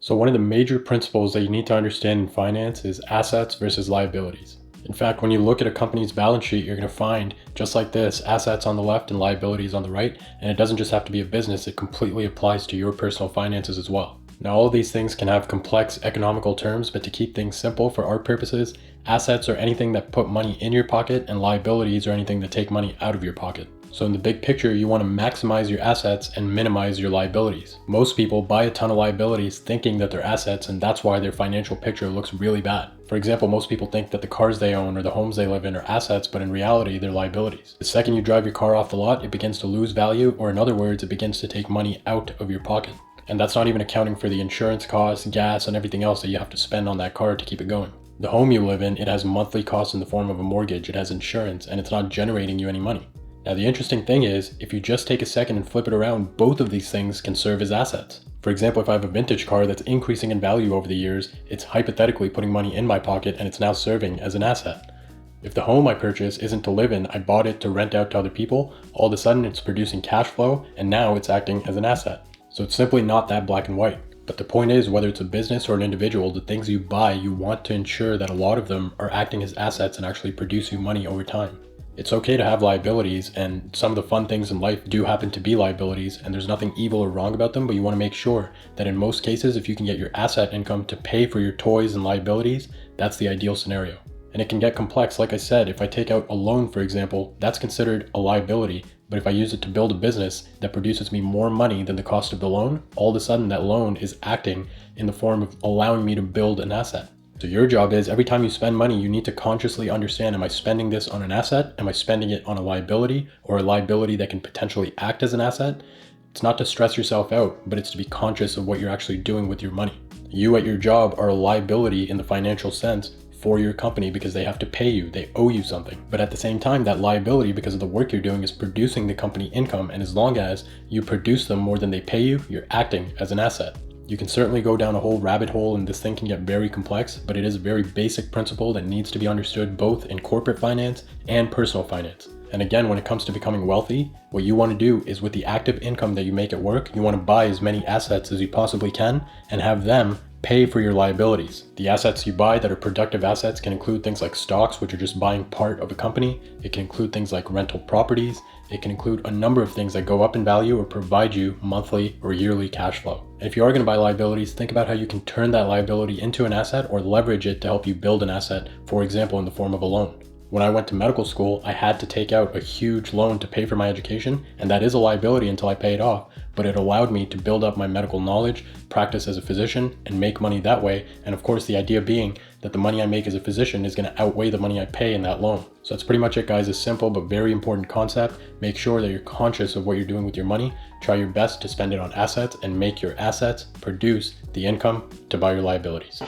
So one of the major principles that you need to understand in finance is assets versus liabilities. In fact, when you look at a company's balance sheet, you're going to find, just like this, assets on the left and liabilities on the right. And it doesn't just have to be a business, it completely applies to your personal finances as well. Now, all of these things can have complex economical terms, but to keep things simple for our purposes, assets are anything that put money in your pocket and liabilities are anything that take money out of your pocket. So in the big picture, you want to maximize your assets and minimize your liabilities. Most people buy a ton of liabilities thinking that they're assets, and that's why their financial picture looks really bad. For example, most people think that the cars they own or the homes they live in are assets, but in reality, they're liabilities. The second you drive your car off the lot, it begins to lose value, or in other words, it begins to take money out of your pocket. And that's not even accounting for the insurance costs, gas, and everything else that you have to spend on that car to keep it going. The home you live in, it has monthly costs in the form of a mortgage, it has insurance, and it's not generating you any money. Now, the interesting thing is, if you just take a second and flip it around, both of these things can serve as assets. For example, if I have a vintage car that's increasing in value over the years, it's hypothetically putting money in my pocket and it's now serving as an asset. If the home I purchase isn't to live in, I bought it to rent out to other people, all of a sudden it's producing cash flow and now it's acting as an asset. So it's simply not that black and white. But the point is, whether it's a business or an individual, the things you buy, you want to ensure that a lot of them are acting as assets and actually produce you money over time. It's okay to have liabilities, and some of the fun things in life do happen to be liabilities, and there's nothing evil or wrong about them, but you want to make sure that in most cases, if you can get your asset income to pay for your toys and liabilities, that's the ideal scenario. And it can get complex. Like I said, if I take out a loan, for example, that's considered a liability, but if I use it to build a business that produces me more money than the cost of the loan, all of a sudden that loan is acting in the form of allowing me to build an asset. So your job is, every time you spend money, you need to consciously understand, am I spending this on an asset? Am I spending it on a liability, or a liability that can potentially act as an asset? It's not to stress yourself out, but it's to be conscious of what you're actually doing with your money. You at your job are a liability in the financial sense for your company because they have to pay you, they owe you something. But at the same time, that liability, because of the work you're doing, is producing the company income, and as long as you produce them more than they pay you, you're acting as an asset. You can certainly go down a whole rabbit hole and this thing can get very complex, but it is a very basic principle that needs to be understood both in corporate finance and personal finance. And again, when it comes to becoming wealthy, what you want to do is, with the active income that you make at work, you want to buy as many assets as you possibly can and have them pay for your liabilities. The assets you buy that are productive assets can include things like stocks, which are just buying part of a company. It can include things like rental properties. It can include a number of things that go up in value or provide you monthly or yearly cash flow. And if you are going to buy liabilities, think about how you can turn that liability into an asset or leverage it to help you build an asset, for example, in the form of a loan. When I went to medical school, I had to take out a huge loan to pay for my education, and that is a liability until I pay it off, but it allowed me to build up my medical knowledge, practice as a physician, and make money that way. And of course, the idea being that the money I make as a physician is going to outweigh the money I pay in that loan. So that's pretty much it, guys. A simple but very important concept. Make sure that you're conscious of what you're doing with your money. Try your best to spend it on assets and make your assets produce the income to buy your liabilities.